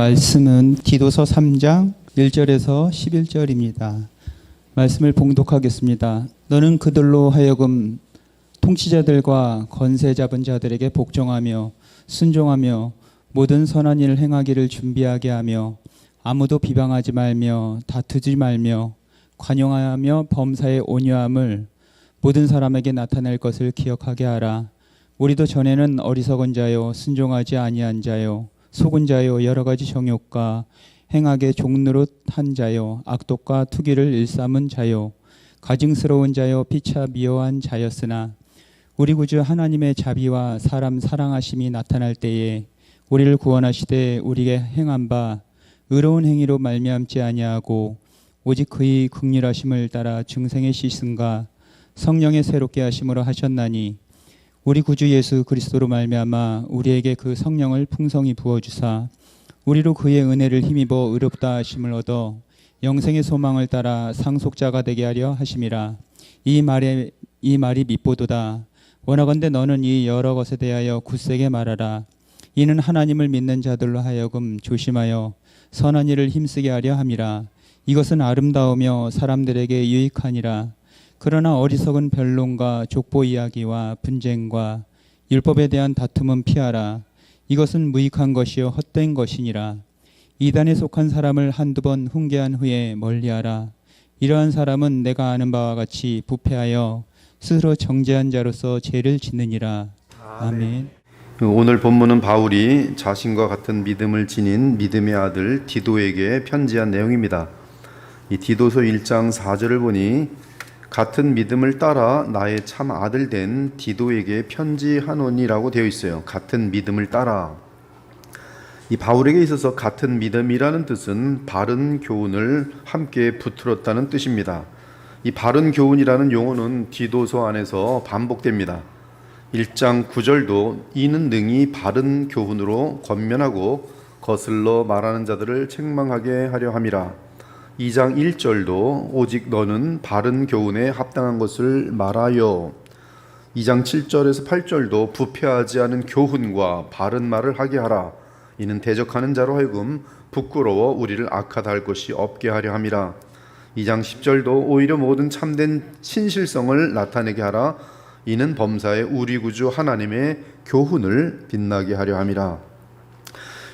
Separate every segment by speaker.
Speaker 1: 말씀은 디도서 3장 1절에서 11절입니다. 말씀을 봉독하겠습니다. 너는 그들로 하여금 통치자들과 권세 잡은 자들에게 복종하며 순종하며 모든 선한 일을 행하기를 준비하게 하며 아무도 비방하지 말며 다투지 말며 관용하며 범사의 온유함을 모든 사람에게 나타낼 것을 기억하게 하라. 우리도 전에는 어리석은 자요 순종하지 아니한 자요 속은 자요 여러 가지 정욕과 행악의 종노릇한 자요 악독과 투기를 일삼은 자요 가증스러운 자요 피차 미워한 자였으나 우리 구주 하나님의 자비와 사람 사랑하심이 나타날 때에 우리를 구원하시되 우리에게 행한 바 의로운 행위로 말미암지 아니하고 오직 그의 긍휼하심을 따라 중생의 씻음과 성령의 새롭게 하심으로 하셨나니 우리 구주 예수 그리스도로 말미암아 우리에게 그 성령을 풍성히 부어주사 우리로 그의 은혜를 힘입어 의롭다 하심을 얻어 영생의 소망을 따라 상속자가 되게 하려 하심이라. 이 말이 밉보도다. 원하건대 너는 이 여러 것에 대하여 굳세게 말하라. 이는 하나님을 믿는 자들로 하여금 조심하여 선한 일을 힘쓰게 하려 함이라. 이것은 아름다우며 사람들에게 유익하니라. 그러나 어리석은 변론과 족보 이야기와 분쟁과 율법에 대한 다툼은 피하라. 이것은 무익한 것이요 헛된 것이니라. 이단에 속한 사람을 한두 번 훈계한 후에 멀리하라. 이러한 사람은 내가 아는 바와 같이 부패하여 스스로 정죄한 자로서 죄를 짓느니라. 아멘.
Speaker 2: 오늘 본문은 바울이 자신과 같은 믿음을 지닌 믿음의 아들 디도에게 편지한 내용입니다. 이 디도서 1장 4절을 보니 같은 믿음을 따라 나의 참 아들 된 디도에게 편지하노니라고 되어 있어요. 같은 믿음을 따라. 이 바울에게 있어서 같은 믿음이라는 뜻은 바른 교훈을 함께 붙들었다는 뜻입니다. 이 바른 교훈이라는 용어는 디도서 안에서 반복됩니다. 1장 9절도 이는 능히 바른 교훈으로 권면하고 거슬러 말하는 자들을 책망하게 하려 함이라. 2장 1절도 오직 너는 바른 교훈에 합당한 것을 말하여. 2장 7절에서 8절도 부패하지 않은 교훈과 바른 말을 하게 하라. 이는 대적하는 자로 하여금 부끄러워 우리를 악하다 할 것이 없게 하려 함이라. 2장 10절도 오히려 모든 참된 신실성을 나타내게 하라. 이는 범사의 우리 구주 하나님의 교훈을 빛나게 하려 함이라.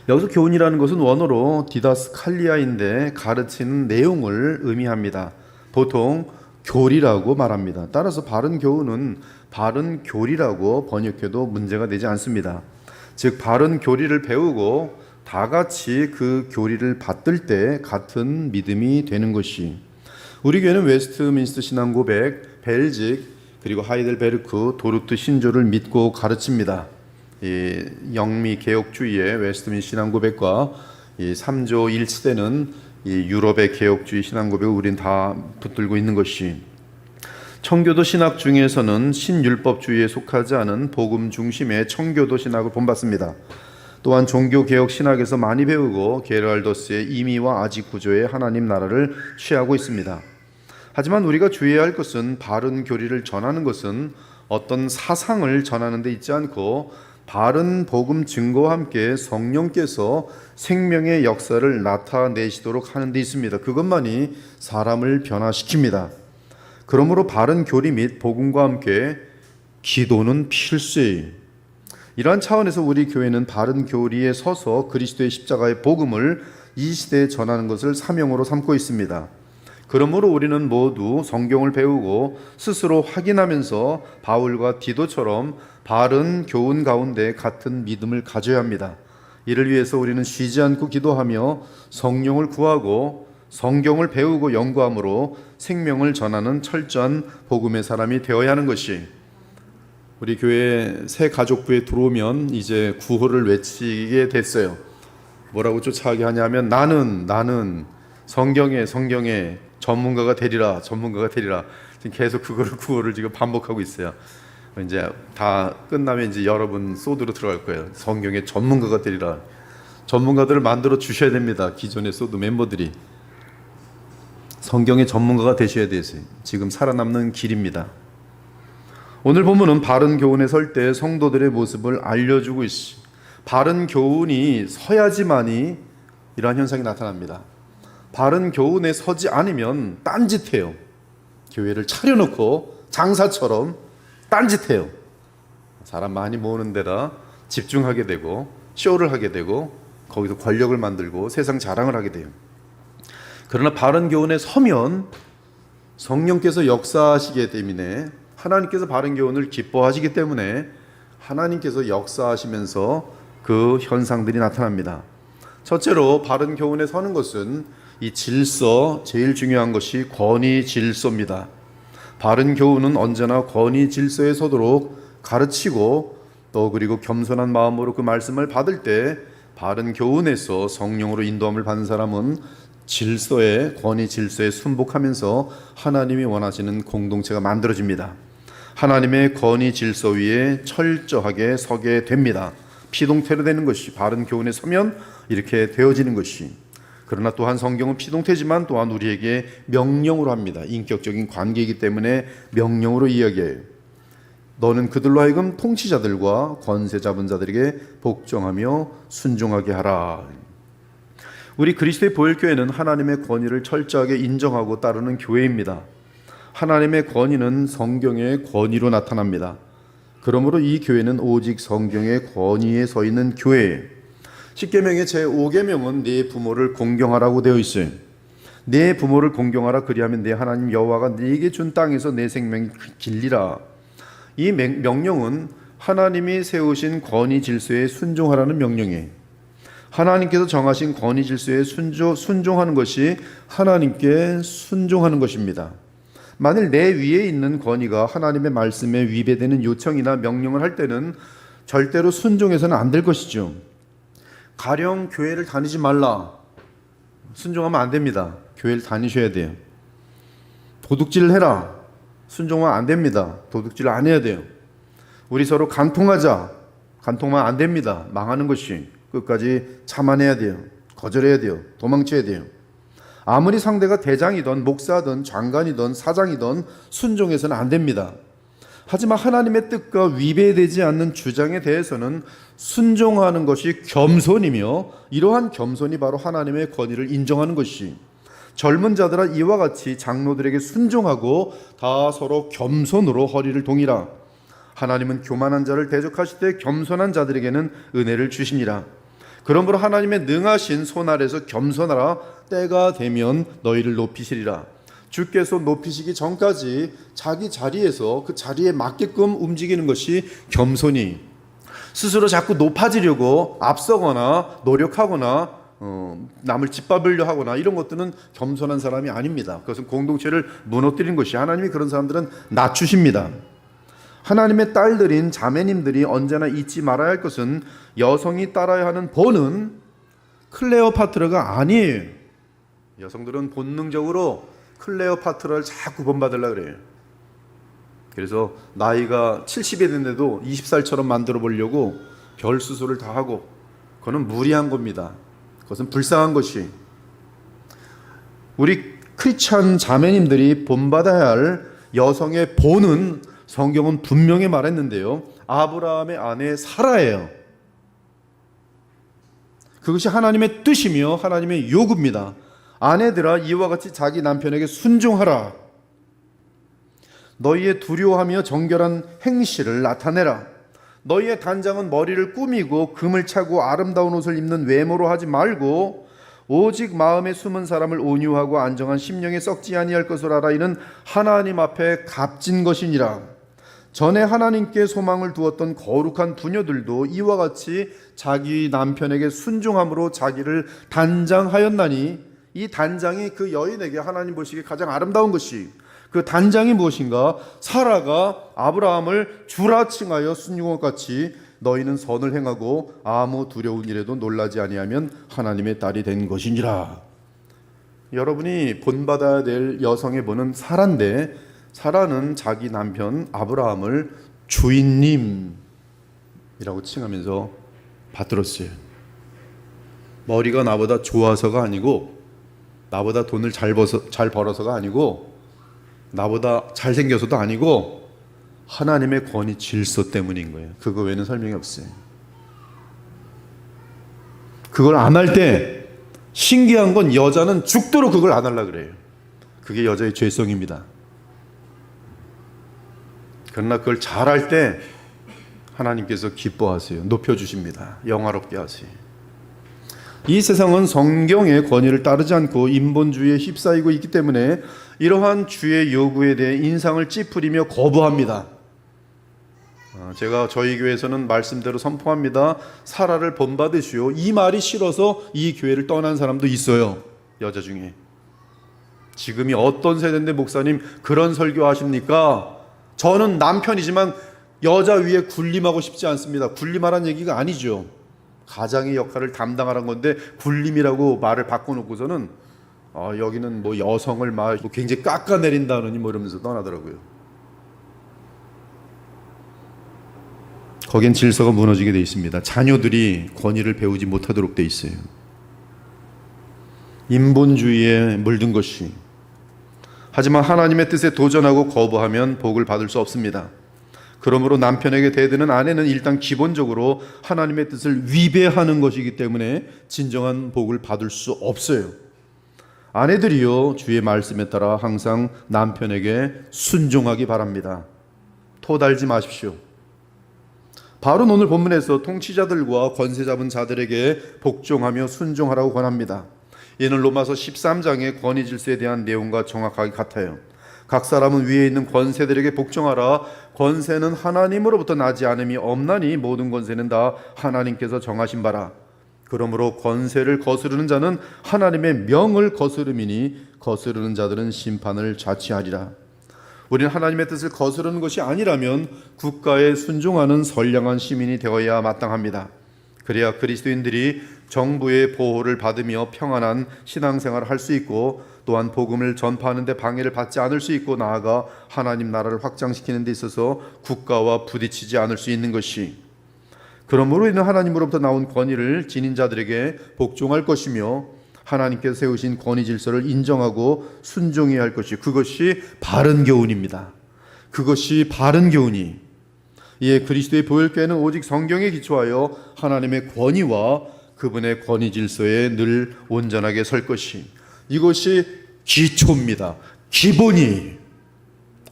Speaker 2: 여기서 교훈이라는 것은 원어로 디다스칼리아인데 가르치는 내용을 의미합니다. 보통 교리라고 말합니다. 따라서 바른 교훈은 바른 교리라고 번역해도 문제가 되지 않습니다. 즉 바른 교리를 배우고 다 같이 그 교리를 받들 때 같은 믿음이 되는 것이, 우리 교회는 웨스트민스터 신앙고백, 벨직, 그리고 하이델베르크, 도르트 신조를 믿고 가르칩니다. 이 영미 개혁주의의 웨스트민스터 신앙고백과 이 3조 1시대는 이 유럽의 개혁주의 신앙고백을 우린 다 붙들고 있는 것이, 청교도 신학 중에서는 신율법주의에 속하지 않은 복음 중심의 청교도 신학을 본받습니다. 또한 종교개혁 신학에서 많이 배우고 게랄더스의 임의와 아직 구조의 하나님 나라를 취하고 있습니다. 하지만 우리가 주의해야 할 것은 바른 교리를 전하는 것은 어떤 사상을 전하는 데 있지 않고 바른 복음 증거와 함께 성령께서 생명의 역사를 나타내시도록 하는 데 있습니다. 그것만이 사람을 변화시킵니다. 그러므로 바른 교리 및 복음과 함께 기도는 필수예요. 이러한 차원에서 우리 교회는 바른 교리에 서서 그리스도의 십자가의 복음을 이 시대에 전하는 것을 사명으로 삼고 있습니다. 그러므로 우리는 모두 성경을 배우고 스스로 확인하면서 바울과 디도처럼 바른 교훈 가운데 같은 믿음을 가져야 합니다. 이를 위해서 우리는 쉬지 않고 기도하며 성령을 구하고 성경을 배우고 연구함으로 생명을 전하는 철저한 복음의 사람이 되어야 하는 것이, 우리 교회 새 가족부에 들어오면 이제 구호를 외치게 됐어요. 뭐라고 쫓아가게 하냐면 나는 성경의 전문가가 되리라. 지금 계속 구호를 지금 반복하고 있어요. 이제 다 끝나면 이제 여러분 소드로 들어갈 거예요. 성경의 전문가가 되리라. 전문가들을 만들어 주셔야 됩니다. 기존의 소드 멤버들이 성경의 전문가가 되셔야 되세요. 지금 살아남는 길입니다. 오늘 본문은 바른 교훈에 설 때 성도들의 모습을 알려주고 있습니다. 바른 교훈이 서야지만이 이러한 현상이 나타납니다. 바른 교훈에 서지 않으면 딴짓해요. 교회를 차려놓고 장사처럼 딴짓해요. 사람 많이 모으는 데다 집중하게 되고 쇼를 하게 되고 거기서 권력을 만들고 세상 자랑을 하게 돼요. 그러나 바른 교훈에 서면 성령께서 역사하시기 때문에, 하나님께서 바른 교훈을 기뻐하시기 때문에 하나님께서 역사하시면서 그 현상들이 나타납니다. 첫째로 바른 교훈에 서는 것은 이 질서, 제일 중요한 것이 권위 질서입니다. 바른 교훈은 언제나 권위 질서에 서도록 가르치고, 또 그리고 겸손한 마음으로 그 말씀을 받을 때 바른 교훈에서 성령으로 인도함을 받는 사람은 질서에, 권위 질서에 순복하면서 하나님이 원하시는 공동체가 만들어집니다. 하나님의 권위 질서 위에 철저하게 서게 됩니다. 피동태로 되는 것이, 바른 교훈에 서면 이렇게 되어지는 것이. 그러나 또한 성경은 피동태지만 또한 우리에게 명령으로 합니다. 인격적인 관계이기 때문에 명령으로 이야기해요. 너는 그들로 하여금 통치자들과 권세 잡은 자들에게 복종하며 순종하게 하라. 우리 그리스도의 보혈교회는 하나님의 권위를 철저하게 인정하고 따르는 교회입니다. 하나님의 권위는 성경의 권위로 나타납니다. 그러므로 이 교회는 오직 성경의 권위에 서 있는 교회예요. 십계명의 제5계명은 네 부모를 공경하라고 되어 있어요. 네 부모를 공경하라, 그리하면 네 하나님 여호와가 네게 준 땅에서 내 생명이 길리라. 이 명령은 하나님이 세우신 권위 질서에 순종하라는 명령이에요. 하나님께서 정하신 권위 질서에 순종하는 것이 하나님께 순종하는 것입니다. 만일 내 위에 있는 권위가 하나님의 말씀에 위배되는 요청이나 명령을 할 때는 절대로 순종해서는 안 될 것이죠. 가령 교회를 다니지 말라, 순종하면 안 됩니다. 교회를 다니셔야 돼요. 도둑질을 해라, 순종하면 안 됩니다. 도둑질을 안 해야 돼요. 우리 서로 간통하자, 간통하면 안 됩니다. 망하는 것이. 끝까지 참아내야 돼요. 거절해야 돼요. 도망쳐야 돼요. 아무리 상대가 대장이든 목사든 장관이든 사장이든 순종해서는 안 됩니다. 하지만 하나님의 뜻과 위배되지 않는 주장에 대해서는 순종하는 것이 겸손이며, 이러한 겸손이 바로 하나님의 권위를 인정하는 것이. 젊은 자들아 이와 같이 장로들에게 순종하고 다 서로 겸손으로 허리를 동이라. 하나님은 교만한 자를 대적하실 때 겸손한 자들에게는 은혜를 주시니라. 그러므로 하나님의 능하신 손 아래서 겸손하라. 때가 되면 너희를 높이시리라. 주께서 높이시기 전까지 자기 자리에서 그 자리에 맞게끔 움직이는 것이 겸손이. 스스로 자꾸 높아지려고 앞서거나 노력하거나 남을 짓밟으려 하거나 이런 것들은 겸손한 사람이 아닙니다. 그것은 공동체를 무너뜨리는 것이. 하나님이 그런 사람들은 낮추십니다. 하나님의 딸들인 자매님들이 언제나 잊지 말아야 할 것은, 여성이 따라야 하는 본은 클레오파트라가 아니에요. 여성들은 본능적으로 클레오파트라를 자꾸 본받으려고 그래요. 그래서 나이가 70이 됐는데도 20살처럼 만들어 보려고 별 수술을 다 하고, 그거는 무리한 겁니다. 그것은 불쌍한 것이. 우리 크리스찬 자매님들이 본받아야 할 여성의 본은 성경은 분명히 말했는데요, 아브라함의 아내 사라예요. 그것이 하나님의 뜻이며 하나님의 요구입니다. 아내들아 이와 같이 자기 남편에게 순종하라. 너희의 두려워하며 정결한 행실을 나타내라. 너희의 단장은 머리를 꾸미고 금을 차고 아름다운 옷을 입는 외모로 하지 말고 오직 마음에 숨은 사람을 온유하고 안정한 심령에 썩지 아니할 것을 알아. 이는 하나님 앞에 값진 것이니라. 전에 하나님께 소망을 두었던 거룩한 부녀들도 이와 같이 자기 남편에게 순종함으로 자기를 단장하였나니, 이 단장이 그 여인에게 하나님 보시기에 가장 아름다운 것이, 그 단장이 무엇인가? 사라가 아브라함을 주라 칭하여 순종한 것 같이 너희는 선을 행하고 아무 두려운 일에도 놀라지 아니하면 하나님의 딸이 된 것이니라. 여러분이 본받아야 될 여성의 본은 사라인데, 사라는 자기 남편 아브라함을 주인님이라고 칭하면서 받들었어요. 머리가 나보다 좋아서가 아니고, 나보다 돈을 잘 벌어서가 아니고, 나보다 잘생겨서도 아니고, 하나님의 권위 질서 때문인 거예요. 그거 외에는 설명이 없어요. 그걸 안 할 때 신기한 건 여자는 죽도록 그걸 안 하려고 그래요. 그게 여자의 죄성입니다. 그러나 그걸 잘할 때 하나님께서 기뻐하세요. 높여주십니다. 영화롭게 하세요. 이 세상은 성경의 권위를 따르지 않고 인본주의에 휩싸이고 있기 때문에 이러한 주의 요구에 대해 인상을 찌푸리며 거부합니다. 제가 저희 교회에서는 말씀대로 선포합니다. 사라를 본받으시오. 이 말이 싫어서 이 교회를 떠난 사람도 있어요. 여자 중에. 지금이 어떤 세대인데 목사님 그런 설교하십니까? 저는 남편이지만 여자 위에 군림하고 싶지 않습니다. 군림하라는 얘기가 아니죠. 가장의 역할을 담당하라는 건데 군림이라고 말을 바꿔놓고서는 여기는 뭐 여성을 막 굉장히 깎아내린다느니 뭐 이러면서 떠나더라고요. 거긴 질서가 무너지게 돼 있습니다. 자녀들이 권위를 배우지 못하도록 돼 있어요. 인본주의에 물든 것이. 하지만 하나님의 뜻에 도전하고 거부하면 복을 받을 수 없습니다. 그러므로 남편에게 대드는 아내는 일단 기본적으로 하나님의 뜻을 위배하는 것이기 때문에 진정한 복을 받을 수 없어요. 아내들이요, 주의 말씀에 따라 항상 남편에게 순종하기 바랍니다. 토 달지 마십시오. 바로 오늘 본문에서 통치자들과 권세 잡은 자들에게 복종하며 순종하라고 권합니다. 이는 로마서 13장의 권위 질서에 대한 내용과 정확하게 같아요. 각 사람은 위에 있는 권세들에게 복종하라. 권세는 하나님으로부터 나지 않음이 없나니 모든 권세는 다 하나님께서 정하신 바라. 그러므로 권세를 거스르는 자는 하나님의 명을 거스름이니 거스르는 자들은 심판을 자취하리라. 우리는 하나님의 뜻을 거스르는 것이 아니라면 국가에 순종하는 선량한 시민이 되어야 마땅합니다. 그래야 그리스도인들이 정부의 보호를 받으며 평안한 신앙생활을 할 수 있고 또한 복음을 전파하는 데 방해를 받지 않을 수 있고 나아가 하나님 나라를 확장시키는 데 있어서 국가와 부딪히지 않을 수 있는 것이, 그러므로 이는 하나님으로부터 나온 권위를 지닌 자들에게 복종할 것이며 하나님께서 세우신 권위 질서를 인정하고 순종해야 할 것이, 그것이 바른 교훈입니다. 그것이 바른 교훈이. 이에 그리스도의 보혈교회는 오직 성경에 기초하여 하나님의 권위와 그분의 권위 질서에 늘 온전하게 설 것이, 이것이 기초입니다. 기본이.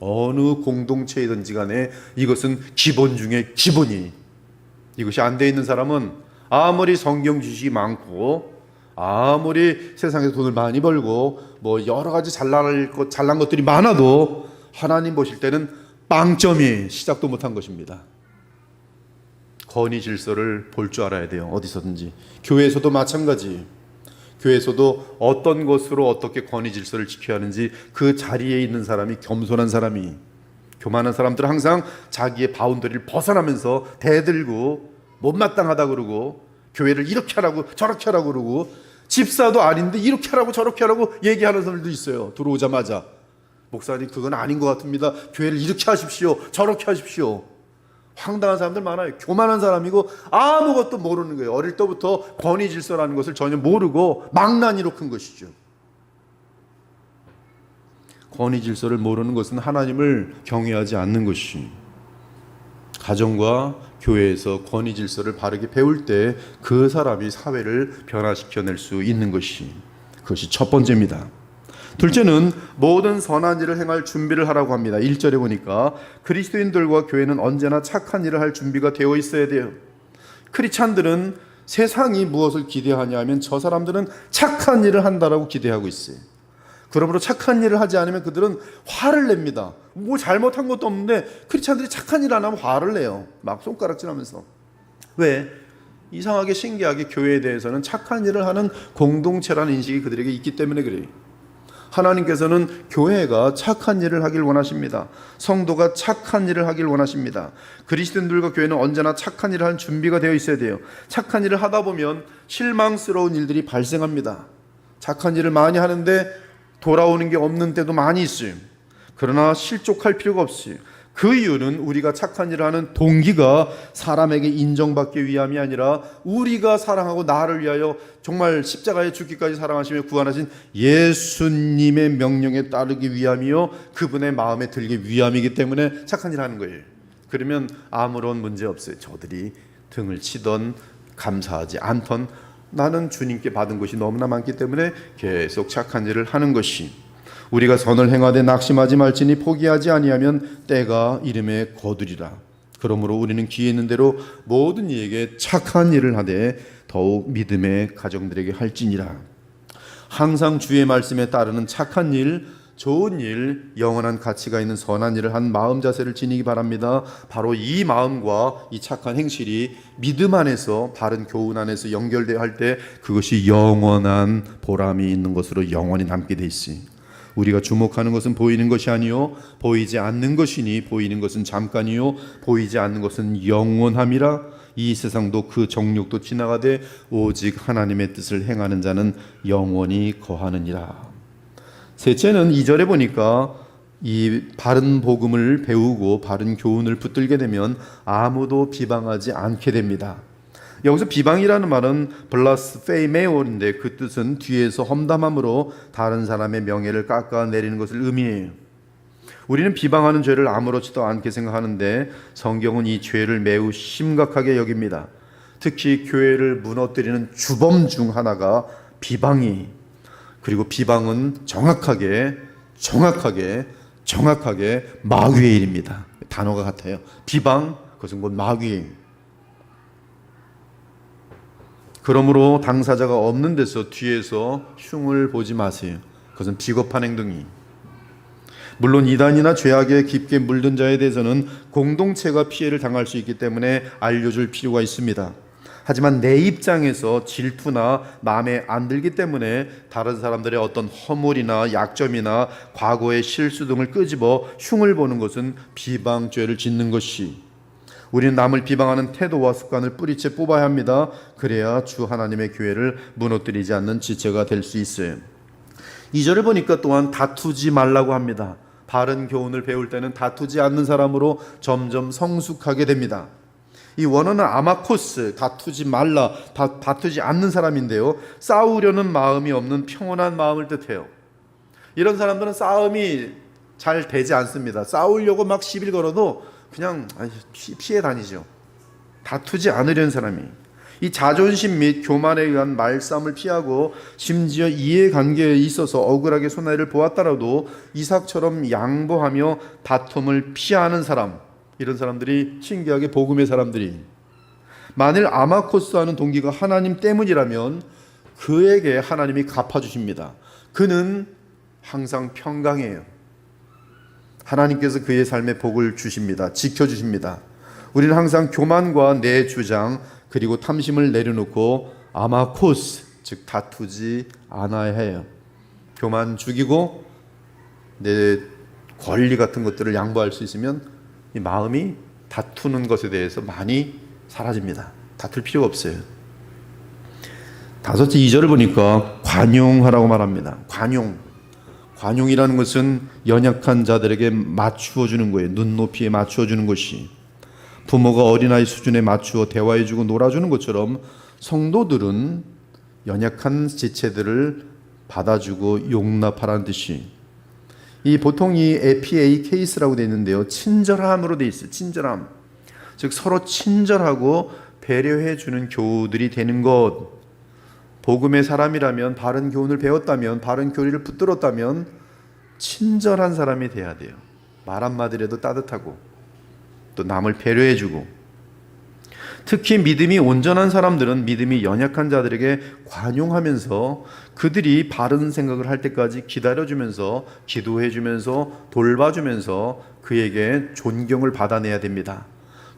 Speaker 2: 어느 공동체이든지 간에 이것은 기본 중에 기본이. 이것이 안 돼 있는 사람은 아무리 성경 지식이 많고 아무리 세상에서 돈을 많이 벌고 뭐 여러 가지 잘난 것들이 많아도 하나님 보실 때는 빵점이 시작도 못한 것입니다. 권위 질서를 볼 줄 알아야 돼요. 어디서든지. 교회에서도 마찬가지. 교회에서도 어떤 것으로 어떻게 권위 질서를 지켜야 하는지 그 자리에 있는 사람이, 겸손한 사람이, 교만한 사람들은 항상 자기의 바운더리를 벗어나면서 대들고 못마땅하다 그러고 교회를 이렇게 하라고 저렇게 하라고 그러고 집사도 아닌데 이렇게 하라고 저렇게 하라고 얘기하는 사람들도 있어요. 들어오자마자 목사님 그건 아닌 것 같습니다. 교회를 이렇게 하십시오 저렇게 하십시오. 황당한 사람들 많아요. 교만한 사람이고 아무것도 모르는 거예요. 어릴 때부터 권위 질서라는 것을 전혀 모르고 망나니로 큰 것이죠. 권위 질서를 모르는 것은 하나님을 경외하지 않는 것이, 가정과 교회에서 권위 질서를 바르게 배울 때 그 사람이 사회를 변화시켜낼 수 있는 것이, 그것이 첫 번째입니다. 둘째는 모든 선한 일을 행할 준비를 하라고 합니다. 1절에 보니까 그리스도인들과 교회는 언제나 착한 일을 할 준비가 되어 있어야 돼요. 크리스찬들은 세상이 무엇을 기대하냐 하면 저 사람들은 착한 일을 한다라고 기대하고 있어요. 그러므로 착한 일을 하지 않으면 그들은 화를 냅니다. 뭐 잘못한 것도 없는데 크리스찬들이 착한 일 안 하면 화를 내요. 막 손가락질하면서. 왜? 이상하게 신기하게 교회에 대해서는 착한 일을 하는 공동체라는 인식이 그들에게 있기 때문에 그래요. 하나님께서는 교회가 착한 일을 하길 원하십니다. 성도가 착한 일을 하길 원하십니다. 그리스도인들과 교회는 언제나 착한 일을 하는 준비가 되어 있어야 돼요. 착한 일을 하다 보면 실망스러운 일들이 발생합니다. 착한 일을 많이 하는데 돌아오는 게 없는 때도 많이 있어요. 그러나 실족할 필요가 없어요. 그 이유는 우리가 착한 일을 하는 동기가 사람에게 인정받기 위함이 아니라 우리가 사랑하고 나를 위하여 정말 십자가에 죽기까지 사랑하시며 구원하신 예수님의 명령에 따르기 위함이요 그분의 마음에 들기 위함이기 때문에 착한 일을 하는 거예요. 그러면 아무런 문제 없어요. 저들이 등을 치던 감사하지 않던 나는 주님께 받은 것이 너무나 많기 때문에 계속 착한 일을 하는 것이, 우리가 선을 행하되 낙심하지 말지니 포기하지 아니하면 때가 이름에 거두리라. 그러므로 우리는 기회 있는 대로 모든 이에게 착한 일을 하되 더욱 믿음의 가정들에게 할지니라. 항상 주의 말씀에 따르는 착한 일, 좋은 일, 영원한 가치가 있는 선한 일을 한 마음 자세를 지니기 바랍니다. 바로 이 마음과 이 착한 행실이 믿음 안에서, 바른 교훈 안에서 연결되어 할 때 그것이 영원한 보람이 있는 것으로 영원히 남게 돼 있으니, 우리가 주목하는 것은 보이는 것이 아니요 보이지 않는 것이니 보이는 것은 잠깐이요 보이지 않는 것은 영원함이라. 이 세상도 그 정욕도 지나가되 오직 하나님의 뜻을 행하는 자는 영원히 거하느니라. 셋째는 2절에 보니까 이 바른 복음을 배우고 바른 교훈을 붙들게 되면 아무도 비방하지 않게 됩니다. 여기서 비방이라는 말은 블라스페이메오인데 그 뜻은 뒤에서 험담함으로 다른 사람의 명예를 깎아내리는 것을 의미해요. 우리는 비방하는 죄를 아무렇지도 않게 생각하는데 성경은 이 죄를 매우 심각하게 여깁니다. 특히 교회를 무너뜨리는 주범 중 하나가 비방이, 그리고 비방은 정확하게 마귀의 일입니다. 단어가 같아요. 비방, 그것은 곧 마귀의. 그러므로 당사자가 없는 데서 뒤에서 흉을 보지 마세요. 그것은 비겁한 행동이. 물론 이단이나 죄악에 깊게 물든 자에 대해서는 공동체가 피해를 당할 수 있기 때문에 알려줄 필요가 있습니다. 하지만 내 입장에서 질투나 마음에 안 들기 때문에 다른 사람들의 어떤 허물이나 약점이나 과거의 실수 등을 끄집어 흉을 보는 것은 비방죄를 짓는 것이, 우리는 남을 비방하는 태도와 습관을 뿌리째 뽑아야 합니다. 그래야 주 하나님의 교회를 무너뜨리지 않는 지체가 될 수 있어요. 2절을 보니까 또한 다투지 말라고 합니다. 바른 교훈을 배울 때는 다투지 않는 사람으로 점점 성숙하게 됩니다. 이 원어는 아마코스, 다투지 말라, 다투지 않는 사람인데요, 싸우려는 마음이 없는 평온한 마음을 뜻해요. 이런 사람들은 싸움이 잘 되지 않습니다. 싸우려고 막 시비를 걸어도 그냥 피해 다니죠. 다투지 않으려는 사람이, 이 자존심 및 교만에 의한 말싸움을 피하고 심지어 이해관계에 있어서 억울하게 손해를 보았더라도 이삭처럼 양보하며 다툼을 피하는 사람, 이런 사람들이 신기하게 복음의 사람들이, 만일 아마코스 하는 동기가 하나님 때문이라면 그에게 하나님이 갚아주십니다. 그는 항상 평강해요. 하나님께서 그의 삶에 복을 주십니다. 지켜주십니다. 우리는 항상 교만과 내 주장 그리고 탐심을 내려놓고 아마코스, 즉 다투지 않아야 해요. 교만 죽이고 내 권리 같은 것들을 양보할 수 있으면 이 마음이 다투는 것에 대해서 많이 사라집니다. 다툴 필요가 없어요. 5째 2절을 보니까 관용하라고 말합니다. 관용이라는 것은 연약한 자들에게 맞추어 주는 거예요. 눈높이에 맞추어 주는 것이, 부모가 어린아이 수준에 맞추어 대화해 주고 놀아주는 것처럼 성도들은 연약한 지체들을 받아주고 용납하라는 뜻이, 이 보통 이 APA 케이스라고 되어 있는데요, 친절함으로 되어 있어요. 친절함, 즉 서로 친절하고 배려해 주는 교우들이 되는 것. 복음의 사람이라면, 바른 교훈을 배웠다면, 바른 교리를 붙들었다면 친절한 사람이 돼야 돼요. 말 한마디라도 따뜻하고 또 남을 배려해 주고, 특히 믿음이 온전한 사람들은 믿음이 연약한 자들에게 관용하면서 그들이 바른 생각을 할 때까지 기다려주면서 기도해주면서 돌봐주면서 그에게 존경을 받아내야 됩니다.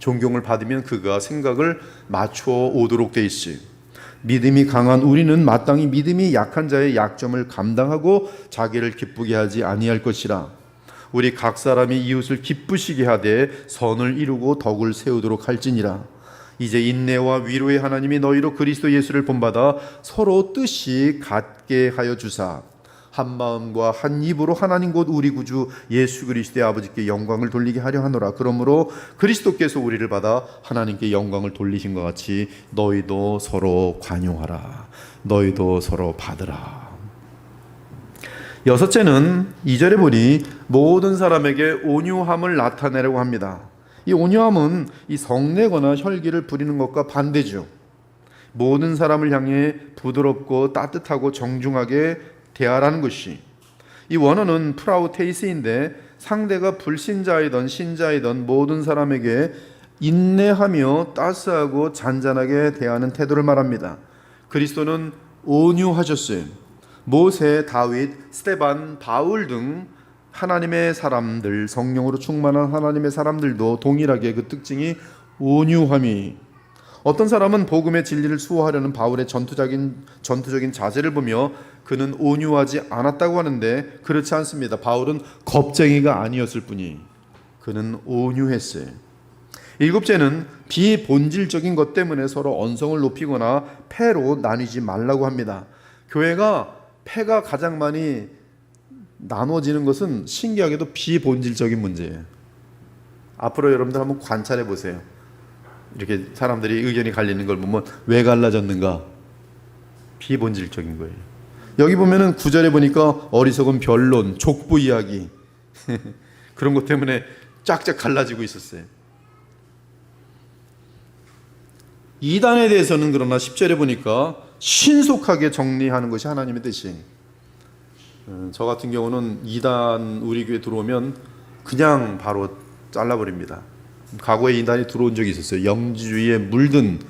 Speaker 2: 존경을 받으면 그가 생각을 맞추어 오도록 돼 있어요. 믿음이 강한 우리는 마땅히 믿음이 약한 자의 약점을 감당하고 자기를 기쁘게 하지 아니할 것이라. 우리 각 사람이 이웃을 기쁘시게 하되 선을 이루고 덕을 세우도록 할지니라. 이제 인내와 위로의 하나님이 너희로 그리스도 예수를 본받아 서로 뜻이 같게 하여 주사 한 마음과 한 입으로 하나님 곧 우리 구주 예수 그리스도의 아버지께 영광을 돌리게 하려 하노라. 그러므로 그리스도께서 우리를 받아 하나님께 영광을 돌리신 것 같이 너희도 서로 관용하라. 너희도 서로 받으라. 6째는 2절에 보니 모든 사람에게 온유함을 나타내려고 합니다. 이 온유함은 이 성내거나 혈기를 부리는 것과 반대죠. 모든 사람을 향해 부드럽고 따뜻하고 정중하게 대하라는 것이, 이 원어는 프라우테이스인데 상대가 불신자이든 신자이든 모든 사람에게 인내하며 따스하고 잔잔하게 대하는 태도를 말합니다. 그리스도는 온유하셨어요. 모세, 다윗, 스데반, 바울 등 하나님의 사람들, 성령으로 충만한 하나님의 사람들도 동일하게 그 특징이 온유함이, 어떤 사람은 복음의 진리를 수호하려는 바울의 전투적인 자세를 보며 그는 온유하지 않았다고 하는데, 그렇지 않습니다. 바울은 겁쟁이가 아니었을 뿐이 그는 온유했어요. 일곱째는 비본질적인 것 때문에 서로 언성을 높이거나 패로 나뉘지 말라고 합니다. 교회가 패가 가장 많이 나눠지는 것은 신기하게도 비본질적인 문제예요. 앞으로 여러분들 한번 관찰해 보세요. 이렇게 사람들이 의견이 갈리는 걸 보면 왜 갈라졌는가? 비본질적인 거예요. 여기 보면은 9절에 보니까 어리석은 변론, 족부 이야기 그런 것 때문에 쫙쫙 갈라지고 있었어요. 이단에 대해서는 그러나 10절에 보니까 신속하게 정리하는 것이 하나님의 뜻이. 저 같은 경우는 이단 우리 교회 들어오면 그냥 바로 잘라버립니다. 과거에 이단이 들어온 적이 있었어요. 영지주의에 물든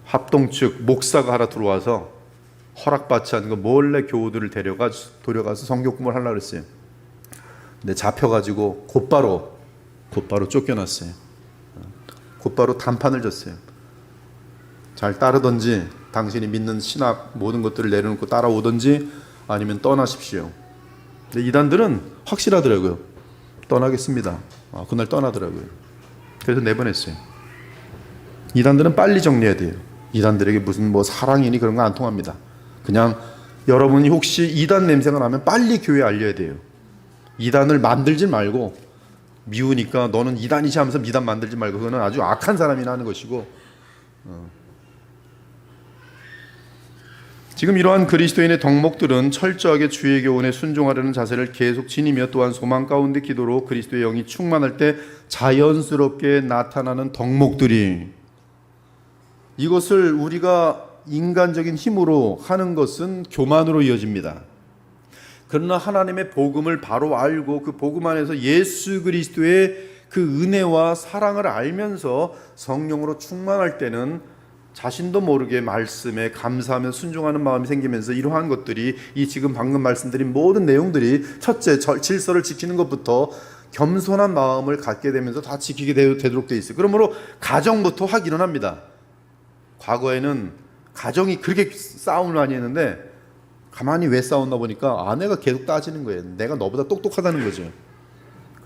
Speaker 2: 합동측 목사가 하나 들어와서 허락받지 않은 거 몰래 교우들을 데려가서 성교 공부를 하려고 했어요. 근데 잡혀가지고 곧바로 쫓겨났어요. 곧바로 단판을 줬어요. 잘 따르든지 당신이 믿는 신학 모든 것들을 내려놓고 따라오든지 아니면 떠나십시오. 근데 이단들은 확실하더라고요. 떠나겠습니다. 그날 떠나더라고요. 그래서 내보냈어요. 이단들은 빨리 정리해야 돼요. 이단들에게 무슨 사랑이니 그런 거 안 통합니다. 그냥 여러분이 혹시 이단 냄새가 나면 빨리 교회에 알려야 돼요. 이단을 만들지 말고, 미우니까 너는 이단이지 하면서 이단 만들지 말고, 그거는 아주 악한 사람이나 하는 것이고, 지금 이러한 그리스도인의 덕목들은 철저하게 주의 교훈에 순종하려는 자세를 계속 지니며, 또한 소망 가운데 기도로 그리스도의 영이 충만할 때 자연스럽게 나타나는 덕목들이, 이것을 우리가 인간적인 힘으로 하는 것은 교만으로 이어집니다. 그러나 하나님의 복음을 바로 알고 그 복음 안에서 예수 그리스도의 그 은혜와 사랑을 알면서 성령으로 충만할 때는 자신도 모르게 말씀에 감사하며 순종하는 마음이 생기면서 이러한 것들이, 이 지금 방금 말씀드린 모든 내용들이, 첫째 질서를 지키는 것부터 겸손한 마음을 갖게 되면서 다 지키게 되도록 되어 있어요. 그러므로 가정부터 확 일어납니다. 과거에는 가정이 그렇게 싸움을 많이 했는데 가만히 왜 싸웠나 보니까 아내가 계속 따지는 거예요. 내가 너보다 똑똑하다는 거죠.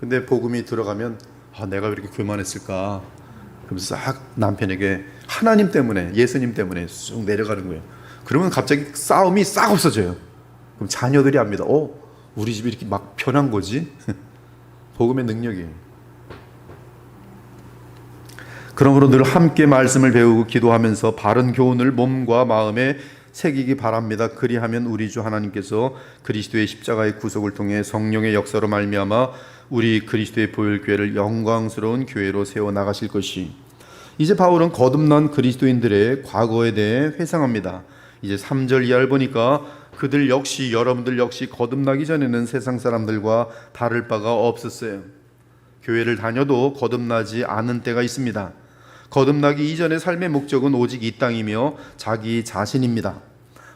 Speaker 2: 근데 복음이 들어가면 내가 왜 이렇게 교만했을까? 그러면서 싹 남편에게 하나님 때문에, 예수님 때문에 쑥 내려가는 거예요. 그러면 갑자기 싸움이 싹 없어져요. 그럼 자녀들이 압니다. 우리 집이 이렇게 막 변한 거지? 복음의 능력이에요. 그러므로 늘 함께 말씀을 배우고 기도하면서 바른 교훈을 몸과 마음에 새기기 바랍니다. 그리하면 우리 주 하나님께서 그리스도의 십자가의 구속을 통해 성령의 역사로 말미암아 우리 그리스도의 보혈교회를 영광스러운 교회로 세워나가실 것이. 이제 바울은 거듭난 그리스도인들의 과거에 대해 회상합니다. 이제 3절 이하를 보니까 그들 역시, 여러분들 역시 거듭나기 전에는 세상 사람들과 다를 바가 없었어요. 교회를 다녀도 거듭나지 않은 때가 있습니다. 거듭나기 이전의 삶의 목적은 오직 이 땅이며 자기 자신입니다.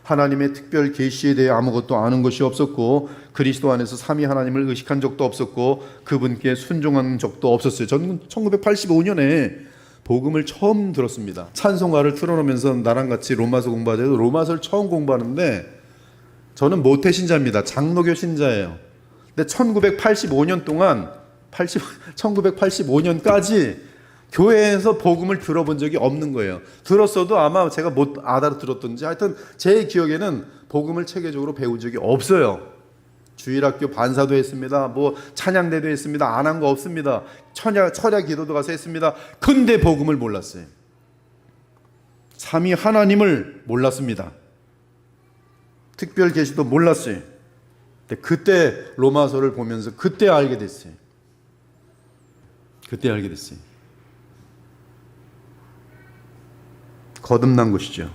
Speaker 2: 하나님의 특별 계시에 대해 아무것도 아는 것이 없었고, 그리스도 안에서 삼위 하나님을 의식한 적도 없었고, 그분께 순종한 적도 없었어요. 저는 1985년에 복음을 처음 들었습니다. 찬송가를 틀어놓으면서 나랑 같이 로마서 공부하자도 로마서를 처음 공부하는데, 저는 모태 신자입니다. 장로교 신자예요. 근데 1985년 동안 1985년까지 교회에서 복음을 들어본 적이 없는 거예요. 들었어도 아마 제가 못 알아들었던지, 하여튼 제 기억에는 복음을 체계적으로 배운 적이 없어요. 주일학교 반사도 했습니다. 찬양대도 했습니다. 안 한 거 없습니다. 철야 기도도 가서 했습니다. 근데 복음을 몰랐어요. 삼위 하나님을 몰랐습니다. 특별 계시도 몰랐어요. 근데 그때 로마서를 보면서 그때 알게 됐어요. 거듭난 것이죠.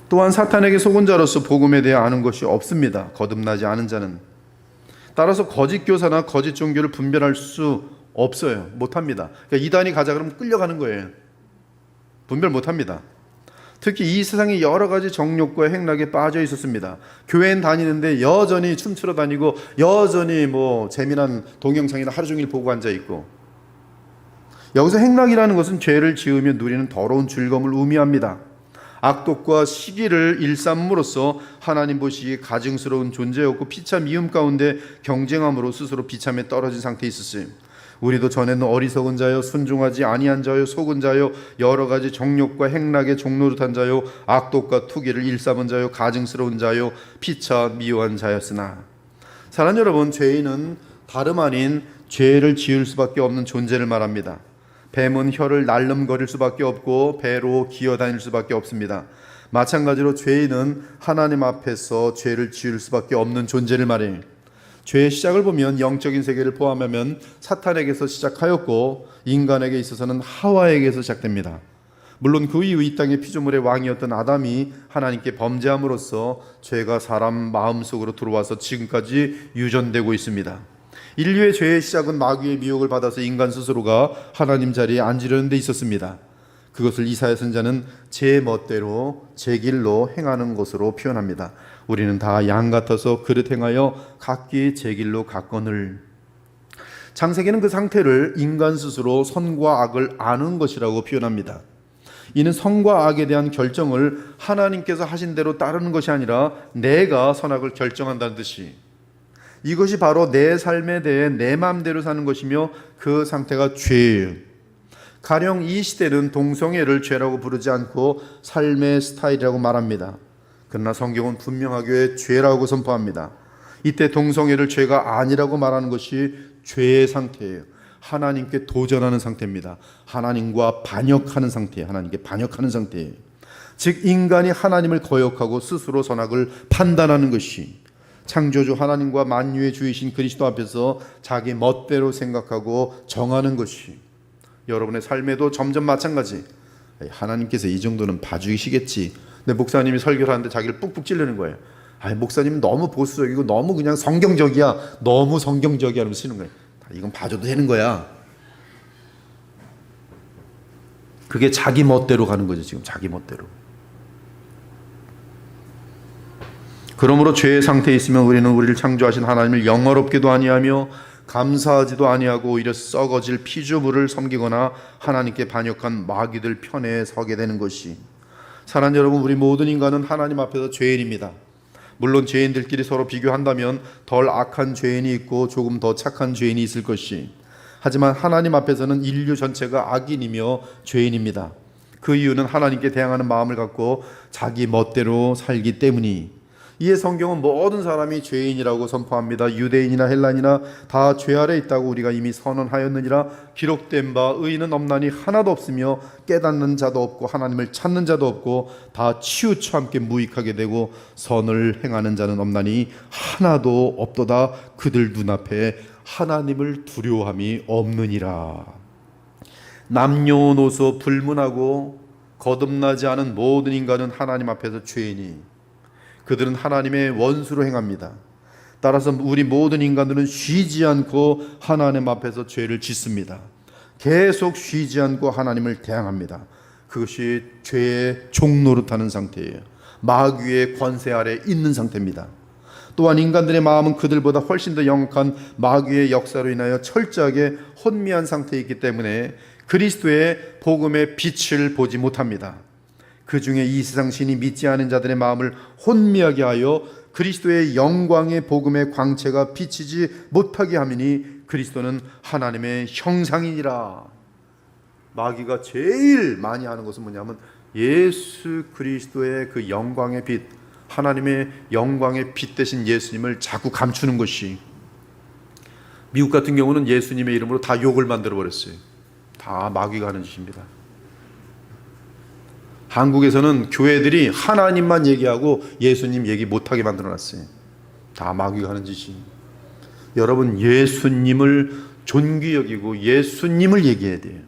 Speaker 2: 또한 사탄에게 속은 자로서 복음에 대해 아는 것이 없습니다. 거듭나지 않은 자는. 따라서 거짓 교사나 거짓 종교를 분별할 수 없어요. 못합니다. 그러니까 이단이 가자 그러면 끌려가는 거예요. 분별 못합니다. 특히 이 세상에 여러 가지 정욕과 행락에 빠져 있었습니다. 교회엔 다니는데 여전히 춤추러 다니고 여전히 재미난 동영상이나 하루 종일 보고 앉아 있고, 여기서 행락이라는 것은 죄를 지으며 누리는 더러운 즐거움을 의미합니다. 악독과 시기를 일삼으로써 하나님 보시기에 가증스러운 존재였고 피차 미움 가운데 경쟁함으로 스스로 비참에 떨어진 상태에 있었어요. 우리도 전에는 어리석은 자요, 순종하지 아니한 자요, 속은 자요, 여러 가지 정욕과 행락의 종노릇한 자요, 악독과 투기를 일삼은 자요, 가증스러운 자요, 피차 미워한 자였으나. 사랑하는 여러분, 죄인은 다름 아닌 죄를 지을 수밖에 없는 존재를 말합니다. 뱀은 혀를 날름거릴 수밖에 없고 배로 기어다닐 수밖에 없습니다. 마찬가지로 죄인은 하나님 앞에서 죄를 지을 수밖에 없는 존재를 말해요. 죄의 시작을 보면 영적인 세계를 포함하면 사탄에게서 시작하였고 인간에게 있어서는 하와에게서 시작됩니다. 물론 그 이후 이 땅의 피조물의 왕이었던 아담이 하나님께 범죄함으로써 죄가 사람 마음속으로 들어와서 지금까지 유전되고 있습니다. 인류의 죄의 시작은 마귀의 미혹을 받아서 인간 스스로가 하나님 자리에 앉으려는 데 있었습니다. 그것을 이사야 선지자는 제 멋대로 제 길로 행하는 것으로 표현합니다. 우리는 다 양 같아서 그릇 행하여 각기 제 길로 갔거늘. 창세기는 그 상태를 인간 스스로 선과 악을 아는 것이라고 표현합니다. 이는 선과 악에 대한 결정을 하나님께서 하신 대로 따르는 것이 아니라 내가 선악을 결정한다는 뜻이, 이것이 바로 내 삶에 대해 내 마음대로 사는 것이며 그 상태가 죄예요. 가령 이 시대는 동성애를 죄라고 부르지 않고 삶의 스타일이라고 말합니다. 그러나 성경은 분명하게 죄라고 선포합니다. 이때 동성애를 죄가 아니라고 말하는 것이 죄의 상태예요. 하나님께 도전하는 상태입니다. 하나님과 반역하는 상태예요. 하나님께 반역하는 상태예요. 즉 인간이 하나님을 거역하고 스스로 선악을 판단하는 것이, 창조주 하나님과 만유의 주이신 그리스도 앞에서 자기 멋대로 생각하고 정하는 것이, 여러분의 삶에도 점점 마찬가지. 하나님께서 이 정도는 봐주시겠지. 근데 목사님이 설교를 하는데 자기를 뿍뿍 찌르는 거예요. 목사님은 너무 보수적이고 너무 그냥 성경적이야. 너무 성경적이야 하면서 쓰는 거예요. 이건 봐줘도 되는 거야. 그게 자기 멋대로 가는 거죠. 지금 자기 멋대로. 그러므로 죄의 상태에 있으면 우리는 우리를 창조하신 하나님을 영어롭게도 아니하며 감사하지도 아니하고 오히려 썩어질 피조물을 섬기거나 하나님께 반역한 마귀들 편에 서게 되는 것이, 사랑하는 여러분, 우리 모든 인간은 하나님 앞에서 죄인입니다. 물론 죄인들끼리 서로 비교한다면 덜 악한 죄인이 있고 조금 더 착한 죄인이 있을 것이, 하지만 하나님 앞에서는 인류 전체가 악인이며 죄인입니다. 그 이유는 하나님께 대항하는 마음을 갖고 자기 멋대로 살기 때문이. 이에 성경은 모든 사람이 죄인이라고 선포합니다. 유대인이나 헬라인이나 다 죄 아래 있다고 우리가 이미 선언하였느니라. 기록된 바 의인은 없나니 하나도 없으며 깨닫는 자도 없고 하나님을 찾는 자도 없고 다 치우쳐 함께 무익하게 되고 선을 행하는 자는 없나니 하나도 없도다. 그들 눈앞에 하나님을 두려워함이 없느니라. 남녀노소 불문하고 거듭나지 않은 모든 인간은 하나님 앞에서 죄인이, 그들은 하나님의 원수로 행합니다. 따라서 우리 모든 인간들은 쉬지 않고 하나님 앞에서 죄를 짓습니다. 계속 쉬지 않고 하나님을 대항합니다. 그것이 죄의 종노릇하는 상태예요. 마귀의 권세 아래 있는 상태입니다. 또한 인간들의 마음은 그들보다 훨씬 더 영악한 마귀의 역사로 인하여 철저하게 혼미한 상태에 있기 때문에 그리스도의 복음의 빛을 보지 못합니다. 그 중에 이 세상 신이 믿지 않은 자들의 마음을 혼미하게 하여 그리스도의 영광의 복음의 광채가 비치지 못하게 하미니 그리스도는 하나님의 형상이니라. 마귀가 제일 많이 하는 것은 뭐냐면 예수 그리스도의 그 영광의 빛, 하나님의 영광의 빛 대신 예수님을 자꾸 감추는 것이, 미국 같은 경우는 예수님의 이름으로 다 욕을 만들어 버렸어요. 다 마귀가 하는 짓입니다. 한국에서는 교회들이 하나님만 얘기하고 예수님 얘기 못하게 만들어놨어요. 다 마귀가 하는 짓이. 여러분, 예수님을 존귀 여기고 예수님을 얘기해야 돼요.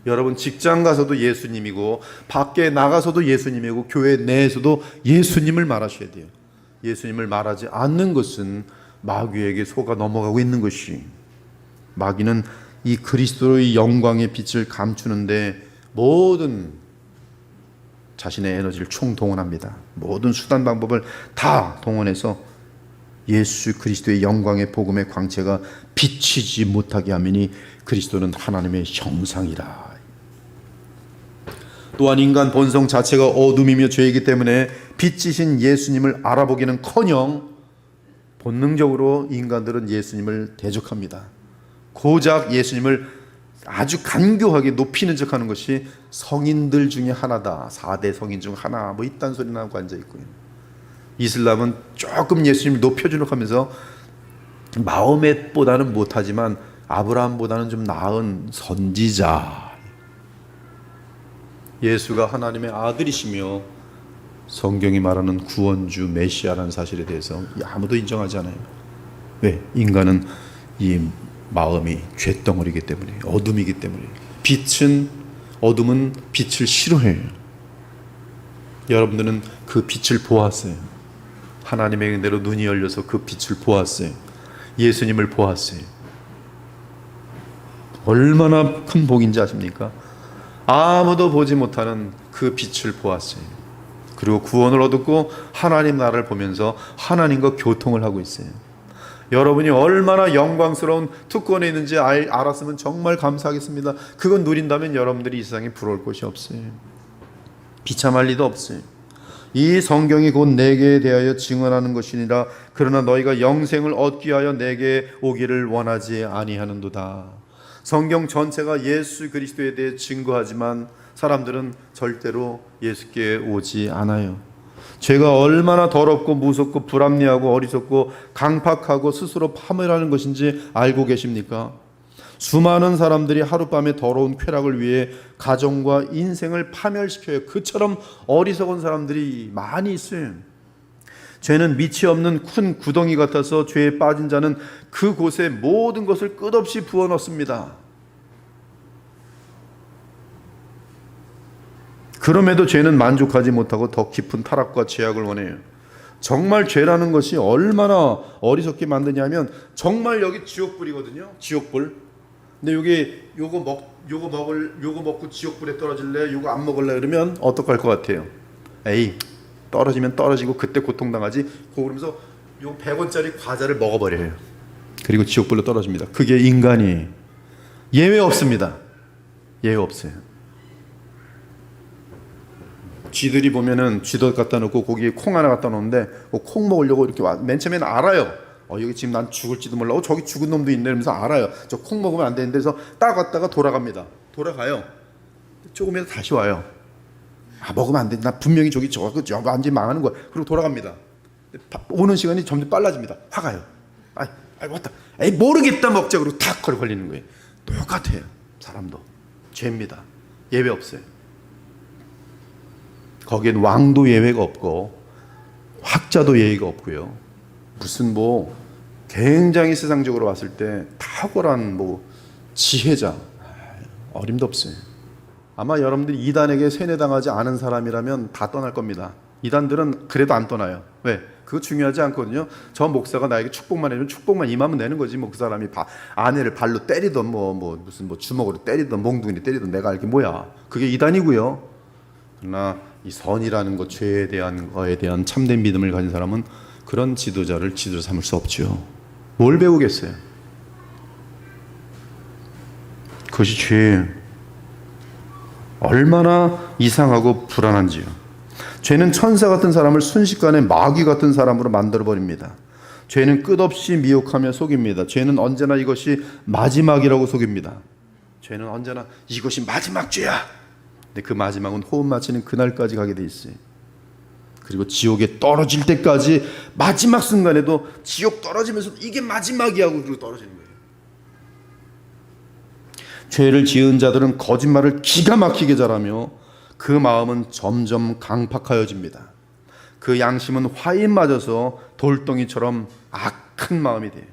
Speaker 2: 여러분 직장 가서도 예수님이고 밖에 나가서도 예수님이고 교회 내에서도 예수님을 말하셔야 돼요. 예수님을 말하지 않는 것은 마귀에게 속아 넘어가고 있는 것이, 마귀는 이 그리스도의 영광의 빛을 감추는데 모든 자신의 에너지를 총동원합니다. 모든 수단 방법을 다 동원해서 예수 그리스도의 영광의 복음의 광채가 비치지 못하게 하미니 그리스도는 하나님의 형상이라. 또한 인간 본성 자체가 어둠이며 죄이기 때문에 빛이신 예수님을 알아보기는커녕 본능적으로 인간들은 예수님을 대적합니다. 고작 예수님을 아주 간교하게 높이는 척하는 것이 성인들 중에 하나다. 4대 성인 중 하나 뭐 이딴 소리 나고 앉아있고요. 이슬람은 조금 예수님을 높여주려고 하면서 마호멧보다는 못하지만 아브라함보다는 좀 나은 선지자, 예수가 하나님의 아들이시며 성경이 말하는 구원주 메시아라는 사실에 대해서 아무도 인정하지 않아요. 왜? 인간은 이 마음이 죄덩어리이기 때문에, 어둠이기 때문에. 어둠은 빛을 싫어해요. 여러분들은 그 빛을 보았어요. 하나님의 은혜로 눈이 열려서 그 빛을 보았어요. 예수님을 보았어요. 얼마나 큰 복인지 아십니까? 아무도 보지 못하는 그 빛을 보았어요. 그리고 구원을 얻었고 하나님 나라를 보면서 하나님과 교통을 하고 있어요. 여러분이 얼마나 영광스러운 특권에 있는지 알았으면 정말 감사하겠습니다. 그건 누린다면 여러분들이 이 세상에 부러울 것이 없어요. 비참할 리도 없어요. 이 성경이 곧 내게 대하여 증언하는 것이니라. 그러나 너희가 영생을 얻기 위하여 내게 오기를 원하지 아니하는도다. 성경 전체가 예수 그리스도에 대해 증거하지만 사람들은 절대로 예수께 오지 않아요. 죄가 얼마나 더럽고 무섭고 불합리하고 어리석고 강팍하고 스스로 파멸하는 것인지 알고 계십니까? 수많은 사람들이 하룻밤에 더러운 쾌락을 위해 가정과 인생을 파멸시켜요. 그처럼 어리석은 사람들이 많이 있어요. 죄는 밑이 없는 큰 구덩이 같아서 죄에 빠진 자는 그곳에 모든 것을 끝없이 부어넣습니다. 그럼에도 죄는 만족하지 못하고 더 깊은 타락과 죄악을 원해요. 정말 죄라는 것이 얼마나 어리석게 만드냐면 정말 여기 지옥불이거든요. 지옥불. 근데 요거 먹고 지옥불에 떨어질래? 요거 안 먹을래? 그러면 어떡할 것 같아요? 에이, 떨어지면 떨어지고 그때 고통당하지. 그러면서 요 100원짜리 과자를 먹어버려요. 그리고 지옥불로 떨어집니다. 그게 인간이 예외 없습니다. 예외 없어요. 쥐들이 보면은 쥐도 갖다 놓고 거기에 콩 하나 갖다 놓는데 콩 먹으려고 이렇게 맨 처음에는 알아요. 여기 지금 난 죽을지도 몰라. 저기 죽은 놈도 있네. 이러면서 알아요. 저 콩 먹으면 안 되는데 해서 딱 갔다가 돌아갑니다. 돌아가요. 조금이라도 다시 와요. 먹으면 안 돼. 나 분명히 저기 완전히 망하는 거야. 그리고 돌아갑니다. 오는 시간이 점점 빨라집니다. 화가요. 왔다. 에이, 모르겠다 먹자. 그리고 탁 걸리는 거예요. 똑같아요. 사람도. 죄입니다. 예외 없어요. 거기엔 왕도 예외가 없고 학자도 예외가 없고요. 무슨 굉장히 세상적으로 봤을 때 탁월한 지혜자, 어림도 없어요. 아마 여러분들이 이단에게 세뇌당하지 않은 사람이라면 다 떠날 겁니다. 이단들은 그래도 안 떠나요. 왜? 그거 중요하지 않거든요. 저 목사가 나에게 축복만 해주면 축복만 임하면 되는 거지. 그 사람이 아내를 발로 때리던 무슨 주먹으로 때리던 몽둥이를 때리던 내가 알게 뭐야. 그게 이단이고요. 그러나 이 선이라는 것, 죄에 대한 거에 대한 참된 믿음을 가진 사람은 그런 지도자를 지도자 삼을 수 없죠. 뭘 배우겠어요? 그것이 죄예요. 얼마나 이상하고 불안한지요. 죄는 천사 같은 사람을 순식간에 마귀 같은 사람으로 만들어버립니다. 죄는 끝없이 미혹하며 속입니다. 죄는 언제나 이것이 마지막이라고 속입니다. 죄는 언제나 이것이 마지막 죄야. 근데 그 마지막은 호흡 마치는 그날까지 가게 돼 있어요. 그리고 지옥에 떨어질 때까지 마지막 순간에도 지옥 떨어지면서 이게 마지막이야 하고 그리고 떨어지는 거예요. 죄를 지은 자들은 거짓말을 기가 막히게 잘하며 그 마음은 점점 강팍하여집니다. 그 양심은 화인 맞아서 돌덩이처럼 악한 마음이 돼요.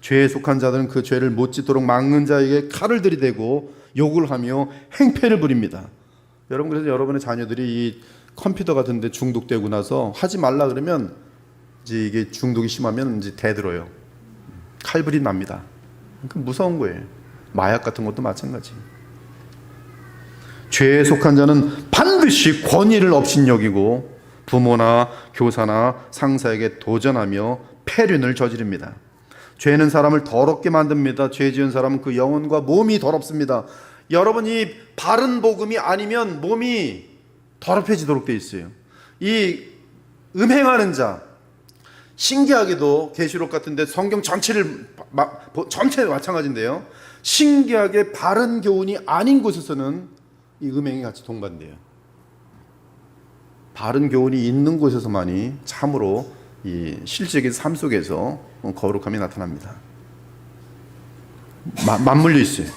Speaker 2: 죄에 속한 자들은 그 죄를 못 짓도록 막는 자에게 칼을 들이대고 욕을 하며 행패를 부립니다. 여러분, 그래서 여러분의 자녀들이 이 컴퓨터 같은 데 중독되고 나서 하지 말라 그러면 이제 이게 중독이 심하면 이제 대들어요. 칼불이 납니다. 그 무서운 거예요. 마약 같은 것도 마찬가지. 죄에 속한 자는 반드시 권위를 업신여기고 부모나 교사나 상사에게 도전하며 폐륜을 저지릅니다. 죄는 사람을 더럽게 만듭니다. 죄 지은 사람은 그 영혼과 몸이 더럽습니다. 여러분이 바른 복음이 아니면 몸이 더럽혀지도록 되어 있어요. 이 음행하는 자, 신기하게도 계시록 같은데 성경 전체를 전체 마찬가지인데요. 신기하게 바른 교훈이 아닌 곳에서는 이 음행이 같이 동반돼요. 바른 교훈이 있는 곳에서만이 참으로 이 실제적인 삶 속에서 거룩함이 나타납니다. 맞물려 있어요.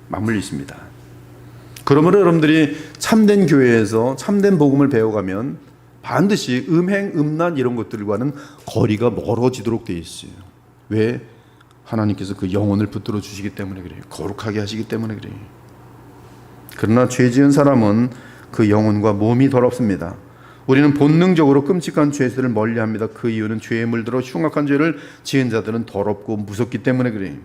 Speaker 2: 맞물려 있습니다. 그러므로 여러분들이 참된 교회에서 참된 복음을 배워가면 반드시 음행, 음란 이런 것들과는 거리가 멀어지도록 되어 있어요. 왜? 하나님께서 그 영혼을 붙들어 주시기 때문에 그래요. 거룩하게 하시기 때문에 그래요. 그러나 죄 지은 사람은 그 영혼과 몸이 더럽습니다. 우리는 본능적으로 끔찍한 죄들을 멀리합니다. 그 이유는 죄에 물들어 흉악한 죄를 지은 자들은 더럽고 무섭기 때문에 그래요.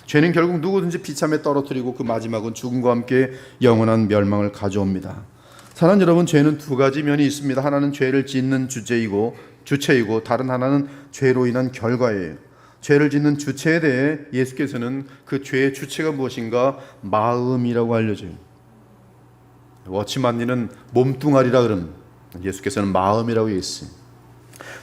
Speaker 2: 죄는 결국 누구든지 비참에 떨어뜨리고 그 마지막은 죽음과 함께 영원한 멸망을 가져옵니다. 사랑하는 여러분, 죄는 두 가지 면이 있습니다. 하나는 죄를 짓는 주체이고 다른 하나는 죄로 인한 결과예요. 죄를 짓는 주체에 대해 예수께서는 그 죄의 주체가 무엇인가 마음이라고 알려줘요. 워치만리는 몸뚱아리라 그러면 예수께서는 마음이라고 했어요.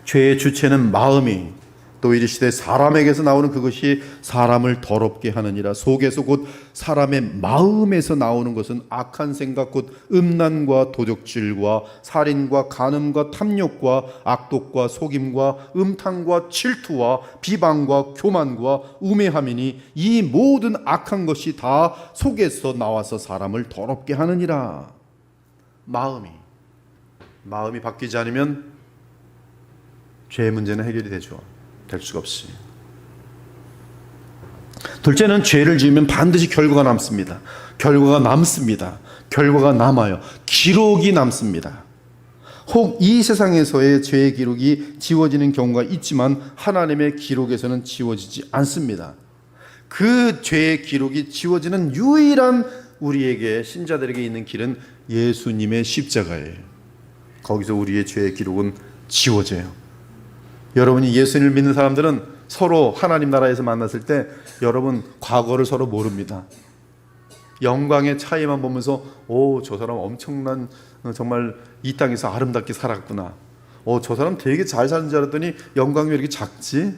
Speaker 2: 죄의 주체는 마음이, 또 이르시되 사람에게서 나오는 그것이 사람을 더럽게 하느니라. 속에서 곧 사람의 마음에서 나오는 것은 악한 생각 곧 음란과 도적질과 살인과 간음과 탐욕과 악독과 속임과 음탕과 질투와 비방과 교만과 우매함이니 이 모든 악한 것이 다 속에서 나와서 사람을 더럽게 하느니라. 마음이 바뀌지 않으면 죄의 문제는 해결이 될 수가 없어요. 둘째는 죄를 지으면 반드시 결과가 남습니다. 결과가 남아요. 기록이 남습니다. 혹 이 세상에서의 죄의 기록이 지워지는 경우가 있지만 하나님의 기록에서는 지워지지 않습니다. 그 죄의 기록이 지워지는 유일한 우리에게, 신자들에게 있는 길은 예수님의 십자가예요. 거기서 우리의 죄의 기록은 지워져요. 여러분이 예수님을 믿는 사람들은 서로 하나님 나라에서 만났을 때 여러분 과거를 서로 모릅니다. 영광의 차이만 보면서 저 사람 엄청난, 정말 이 땅에서 아름답게 살았구나. 저 사람 되게 잘 사는 줄 알았더니 영광이 왜 이렇게 작지?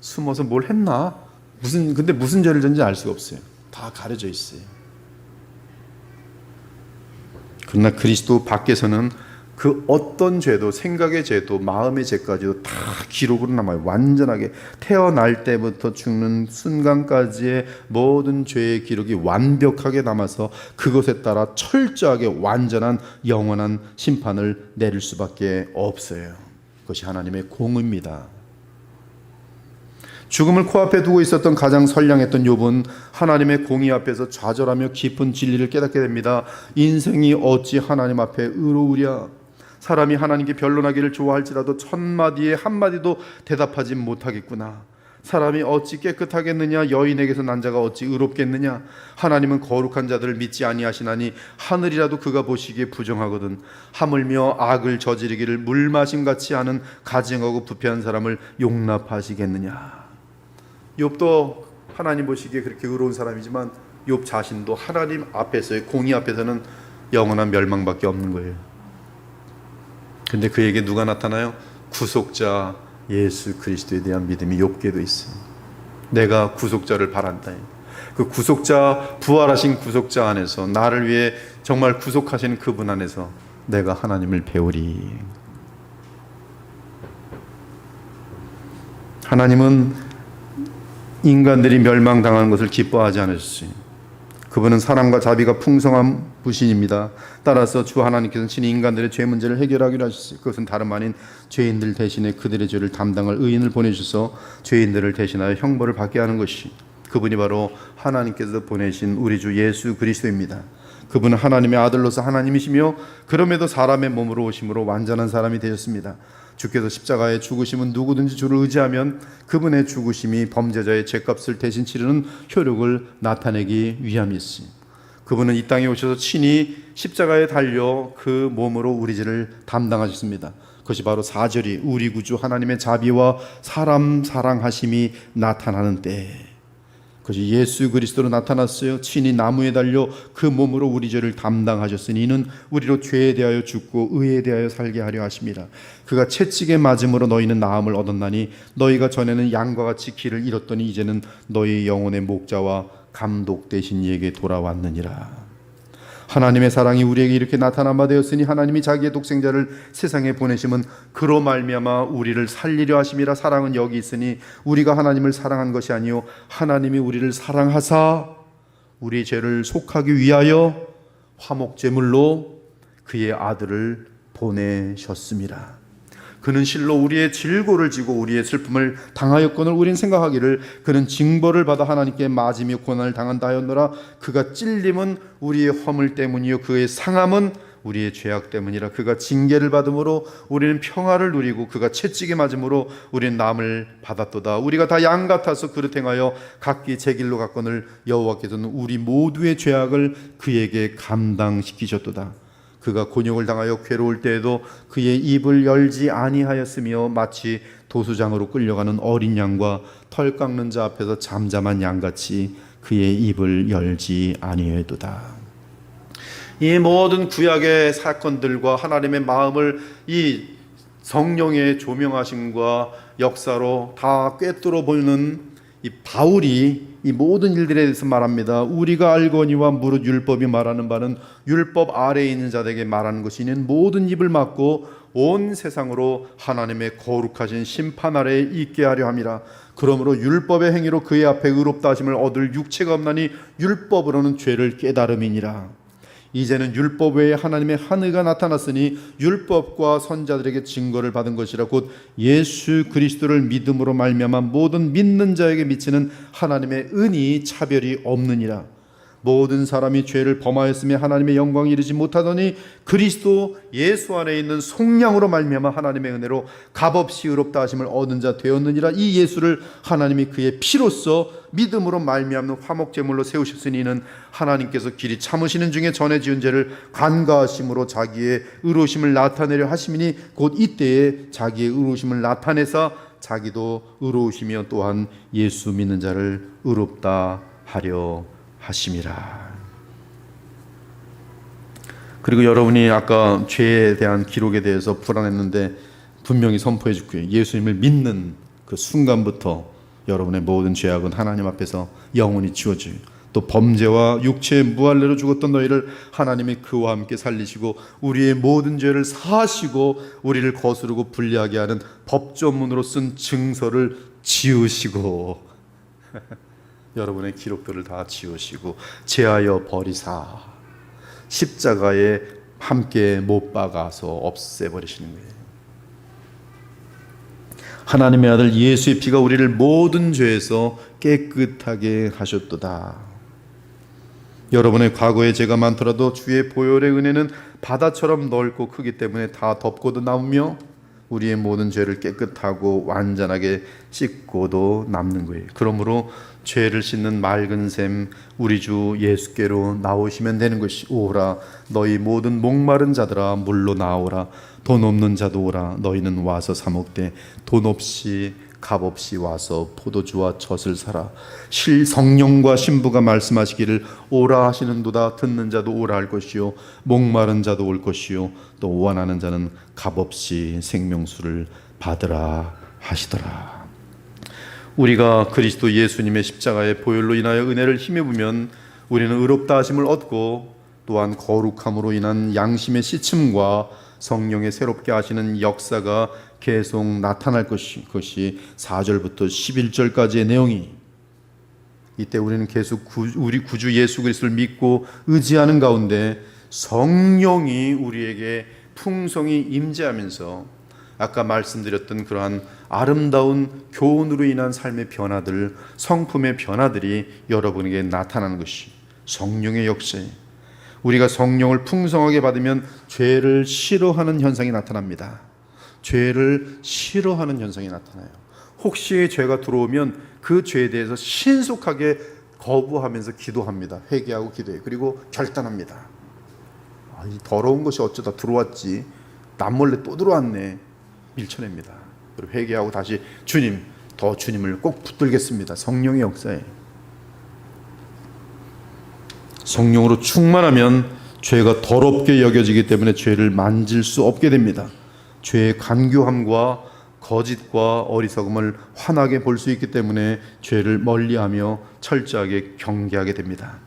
Speaker 2: 숨어서 뭘 했나? 근데 무슨 죄를 졌는지 알 수가 없어요. 다 가려져 있어요. 그러나 그리스도 밖에서는 그 어떤 죄도, 생각의 죄도, 마음의 죄까지도 다 기록으로 남아요. 완전하게 태어날 때부터 죽는 순간까지의 모든 죄의 기록이 완벽하게 남아서 그것에 따라 철저하게 완전한 영원한 심판을 내릴 수밖에 없어요. 그것이 하나님의 공의입니다. 죽음을 코앞에 두고 있었던 가장 선량했던 욥은 하나님의 공의 앞에서 좌절하며 깊은 진리를 깨닫게 됩니다. 인생이 어찌 하나님 앞에 의로우랴. 사람이 하나님께 변론하기를 좋아할지라도 천마디에 한마디도 대답하지 못하겠구나. 사람이 어찌 깨끗하겠느냐. 여인에게서 난 자가 어찌 의롭겠느냐. 하나님은 거룩한 자들을 믿지 아니하시나니 하늘이라도 그가 보시기에 부정하거든. 하물며 악을 저지르기를 물 마심같이 하는 가증하고 부패한 사람을 용납하시겠느냐. 욥도 하나님 보시기에 그렇게 의로운 사람이지만 욥 자신도 하나님 앞에서의 공의 앞에서는 영원한 멸망밖에 없는 거예요. 근데 그에게 누가 나타나요? 구속자 예수 그리스도에 대한 믿음이 욥게도 있어요. 내가 구속자를 바란다. 그 구속자, 부활하신 구속자 안에서 나를 위해 정말 구속하시는 그분 안에서 내가 하나님을 배우리. 하나님은 인간들이 멸망당하는 것을 기뻐하지 않으셨어요. 그분은 사랑과 자비가 풍성한 부신입니다. 따라서 주 하나님께서는 친히 인간들의 죄 문제를 해결하기로 하셨어요. 그것은 다름 아닌 죄인들 대신에 그들의 죄를 담당할 의인을 보내주셔서 죄인들을 대신하여 형벌을 받게 하는 것이, 그분이 바로 하나님께서 보내신 우리 주 예수 그리스도입니다. 그분은 하나님의 아들로서 하나님이시며 그럼에도 사람의 몸으로 오심으로 완전한 사람이 되셨습니다. 주께서 십자가의 죽으심은 누구든지 주를 의지하면 그분의 죽으심이 범죄자의 죄값을 대신 치르는 효력을 나타내기 위함이었습니다. 그분은 이 땅에 오셔서 친히 십자가에 달려 그 몸으로 우리 죄를 담당하셨습니다. 그것이 바로 4절이 우리 구주 하나님의 자비와 사람 사랑하심이 나타나는 때, 그것이 예수 그리스도로 나타났어요. 친히 나무에 달려 그 몸으로 우리 죄를 담당하셨으니 이는 우리로 죄에 대하여 죽고 의에 대하여 살게 하려 하심이라. 그가 채찍에 맞음으로 너희는 나음을 얻었나니 너희가 전에는 양과 같이 길을 잃었더니 이제는 너희 영혼의 목자와 감독 되신 이에게 돌아왔느니라. 하나님의 사랑이 우리에게 이렇게 나타난 바 되었으니 하나님이 자기의 독생자를 세상에 보내심은 그로 말미암아 우리를 살리려 하심이라. 사랑은 여기 있으니 우리가 하나님을 사랑한 것이 아니요 하나님이 우리를 사랑하사 우리 죄를 속하기 위하여 화목제물로 그의 아들을 보내셨습니다. 그는 실로 우리의 질고를 지고 우리의 슬픔을 당하였거늘 우리는 생각하기를 그는 징벌을 받아 하나님께 맞으며 고난을 당한다 하였노라. 그가 찔림은 우리의 허물 때문이요 그의 상함은 우리의 죄악 때문이라. 그가 징계를 받음으로 우리는 평화를 누리고 그가 채찍에 맞음으로 우리는 남을 받았도다. 우리가 다 양 같아서 그릇 행하여 각기 제 길로 갔거늘 여호와께서는 우리 모두의 죄악을 그에게 감당시키셨도다. 그가 곤욕을 당하여 괴로울 때에도 그의 입을 열지 아니하였으며 마치 도수장으로 끌려가는 어린 양과 털 깎는 자 앞에서 잠잠한 양같이 그의 입을 열지 아니하였도다. 이 모든 구약의 사건들과 하나님의 마음을 이 성령의 조명하심과 역사로 다 꿰뚫어 보는 이 바울이 이 모든 일들에 대해서 말합니다. 우리가 알거니와 무릇 율법이 말하는 바는 율법 아래에 있는 자들에게 말하는 것이 이는 모든 입을 막고 온 세상으로 하나님의 거룩하신 심판 아래에 있게 하려 함이라. 그러므로 율법의 행위로 그의 앞에 의롭다 하심을 얻을 육체가 없나니 율법으로는 죄를 깨달음이니라. 이제는 율법 외에 하나님의 한 의가 나타났으니 율법과 선자들에게 증거를 받은 것이라. 곧 예수 그리스도를 믿음으로 말미암아 모든 믿는 자에게 미치는 하나님의 은이 차별이 없느니라. 모든 사람이 죄를 범하였으며 하나님의 영광에 이르지 못하더니 그리스도 예수 안에 있는 속량으로 말미암아 하나님의 은혜로 값없이 의롭다 하심을 얻은 자 되었느니라. 이 예수를 하나님이 그의 피로써 믿음으로 말미암는 화목제물로 세우셨으니 이는 하나님께서 길이 참으시는 중에 전에 지은 죄를 간과하심으로 자기의 의로우심을 나타내려 하심이니 곧 이때에 자기의 의로우심을 나타내사 자기도 의로우시며 또한 예수 믿는 자를 의롭다 하려 하심이라. 그리고 여러분이 아까 죄에 대한 기록에 대해서 불안했는데 분명히 선포해 줄게요. 예수님을 믿는 그 순간부터 여러분의 모든 죄악은 하나님 앞에서 영원히 지워져요. 또 범죄와 육체의 무할례로 죽었던 너희를 하나님이 그와 함께 살리시고 우리의 모든 죄를 사하시고 우리를 거스르고 불리하게 하는 법조문으로 쓴 증서를 지우시고 여러분의 기록들을 다 지우시고 제하여 버리사 십자가에 함께 못 박아서 없애버리시는 거예요. 하나님의 아들 예수의 피가 우리를 모든 죄에서 깨끗하게 하셨도다. 여러분의 과거의 죄가 많더라도 주의 보혈의 은혜는 바다처럼 넓고 크기 때문에 다 덮고도 남으며 우리의 모든 죄를 깨끗하고 완전하게 씻고도 남는 거예요. 그러므로 죄를 씻는 맑은 샘 우리 주 예수께로 나오시면 되는 것이 오라 너희 모든 목마른 자들아 물로 나오라 돈 없는 자도 오라 너희는 와서 사 먹되 돈 없이 값 없이 와서 포도주와 젖을 사라. 성령과 신부가 말씀하시기를 오라 하시는도다. 듣는 자도 오라 할 것이요 목마른 자도 올 것이요 또 원하는 자는 값 없이 생명수를 받으라 하시더라. 우리가 그리스도 예수님의 십자가의 보혈로 인하여 은혜를 힘입으면 우리는 의롭다 하심을 얻고 또한 거룩함으로 인한 양심의 씻음과 성령의 새롭게 하시는 역사가 계속 나타날 것이 4절부터 11절까지의 내용이 이때 우리는 계속 우리 구주 예수 그리스도를 믿고 의지하는 가운데 성령이 우리에게 풍성히 임재하면서 아까 말씀드렸던 그러한 아름다운 교훈으로 인한 삶의 변화들, 성품의 변화들이 여러분에게 나타나는 것이 성령의 역사예요. 우리가 성령을 풍성하게 받으면 죄를 싫어하는 현상이 나타납니다. 죄를 싫어하는 현상이 나타나요. 혹시 죄가 들어오면 그 죄에 대해서 신속하게 거부하면서 기도합니다. 회개하고 기도해요. 그리고 결단합니다. 이 더러운 것이 어쩌다 들어왔지, 남몰래 또 들어왔네, 밀쳐냅니다. 그리고 회개하고 다시 주님, 더 주님을 꼭 붙들겠습니다. 성령의 역사에 성령으로 충만하면 죄가 더럽게 여겨지기 때문에 죄를 만질 수 없게 됩니다. 죄의 간교함과 거짓과 어리석음을 환하게 볼 수 있기 때문에 죄를 멀리하며 철저하게 경계하게 됩니다.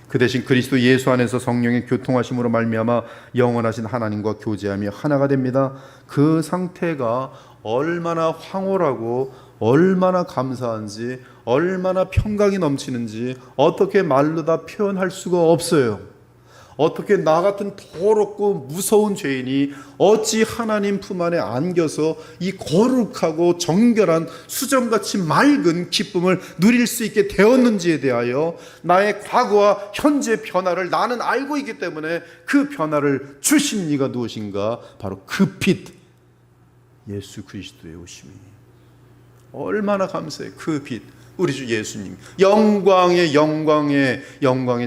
Speaker 2: 그 대신 그리스도 예수 안에서 성령의 교통하심으로 말미암아 영원하신 하나님과 교제하며 하나가 됩니다. 그 상태가 얼마나 황홀하고 얼마나 감사한지, 얼마나 평강이 넘치는지 어떻게 말로 다 표현할 수가 없어요. 어떻게 나 같은 더럽고 무서운 죄인이 어찌 하나님 품 안에 안겨서 이 거룩하고 정결한 수정같이 맑은 기쁨을 누릴 수 있게 되었는지에 대하여 나의 과거와 현재 변화를 나는 알고 있기 때문에 그 변화를 주신 이가 누구신가? 바로 그 빛, 예수 그리스도의 오심이 얼마나 감사해. 그 빛, 우리 주 예수님, 영광의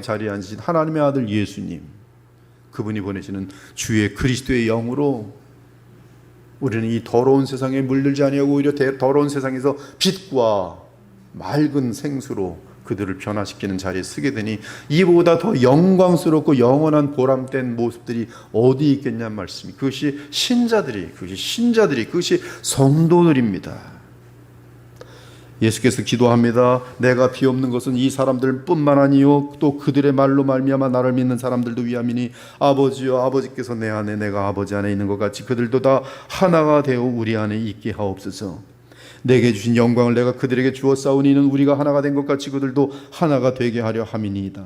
Speaker 2: 자리에 앉으신 하나님의 아들 예수님, 그분이 보내시는 주의 그리스도의 영으로 우리는 이 더러운 세상에 물들지 아니하고 오히려 더러운 세상에서 빛과 맑은 생수로 그들을 변화시키는 자리에 서게 되니 이보다 더 영광스럽고 영원한 보람된 모습들이 어디 있겠냐는 말씀이, 그것이 신자들이, 그것이 성도들입니다. 예수께서 기도합니다. 내가 비옵는 것은 이 사람들뿐만 아니요 또 그들의 말로 말미암아 나를 믿는 사람들도 위함이니 아버지여, 아버지께서 내 안에 내가 아버지 안에 있는 것 같이 그들도 다 하나가 되어 우리 안에 있게 하옵소서. 내게 주신 영광을 내가 그들에게 주었사오니 이는 우리가 하나가 된 것 같이 그들도 하나가 되게 하려 함이니이다.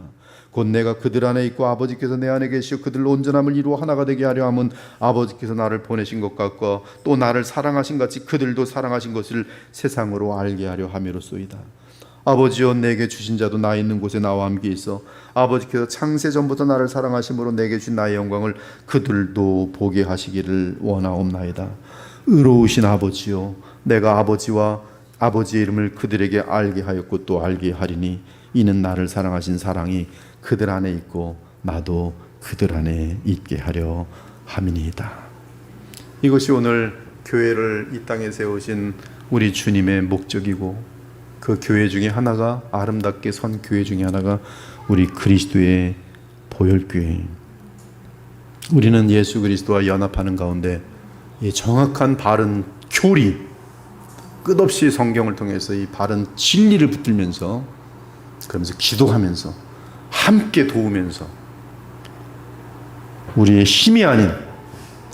Speaker 2: 곧 내가 그들 안에 있고 아버지께서 내 안에 계시어 그들로 온전함을 이루어 하나가 되게 하려 함은 아버지께서 나를 보내신 것 같고 또 나를 사랑하신 같이 그들도 사랑하신 것을 세상으로 알게 하려 함이로소이다. 아버지여, 내게 주신 자도 나 있는 곳에 나와 함께 있어 아버지께서 창세 전부터 나를 사랑하심으로 내게 주신 나의 영광을 그들도 보게 하시기를 원하옵나이다. 의로우신 아버지여, 내가 아버지와 아버지의 이름을 그들에게 알게 하였고 또 알게 하리니 이는 나를 사랑하신 사랑이 그들 안에 있고 나도 그들 안에 있게 하려 함이니이다. 이것이 오늘 교회를 이 땅에 세우신 우리 주님의 목적이고, 그 교회 중에 하나가, 아름답게 선 교회 중에 하나가 우리 그리스도의 보혈교회. 우리는 예수 그리스도와 연합하는 가운데 이 정확한 바른 교리, 끝없이 성경을 통해서 이 바른 진리를 붙들면서, 그러면서 기도하면서 함께 도우면서 우리의 힘이 아닌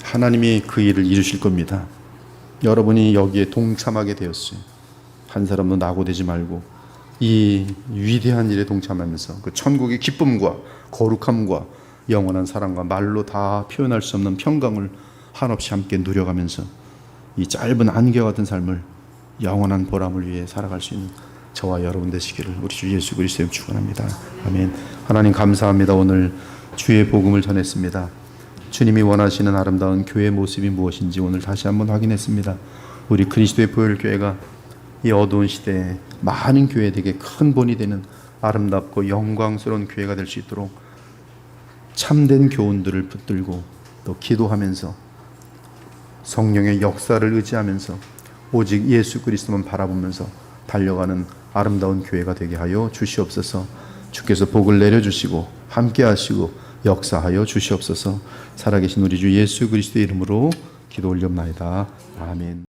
Speaker 2: 하나님이 그 일을 이루실 겁니다. 여러분이 여기에 동참하게 되었어요. 한 사람도 낙오되지 말고 이 위대한 일에 동참하면서 그 천국의 기쁨과 거룩함과 영원한 사랑과 말로 다 표현할 수 없는 평강을 한없이 함께 누려가면서 이 짧은 안개 같은 삶을 영원한 보람을 위해 살아갈 수 있는 저와 여러분 되시기를 우리 주 예수 그리스도의 축원합니다. 아멘. 하나님 감사합니다. 오늘 주의 복음을 전했습니다. 주님이 원하시는 아름다운 교회의 모습이 무엇인지 오늘 다시 한번 확인했습니다. 우리 그리스도의 보혈교회가 이 어두운 시대에 많은 교회들에게 큰 본이 되는 아름답고 영광스러운 교회가 될 수 있도록 참된 교훈들을 붙들고 또 기도하면서 성령의 역사를 의지하면서 오직 예수 그리스도만 바라보면서 달려가는 아름다운 교회가 되게 하여 주시옵소서. 주께서 복을 내려주시고 함께 하시고 역사하여 주시옵소서. 살아계신 우리 주 예수 그리스도의 이름으로 기도 올리옵나이다. 아멘.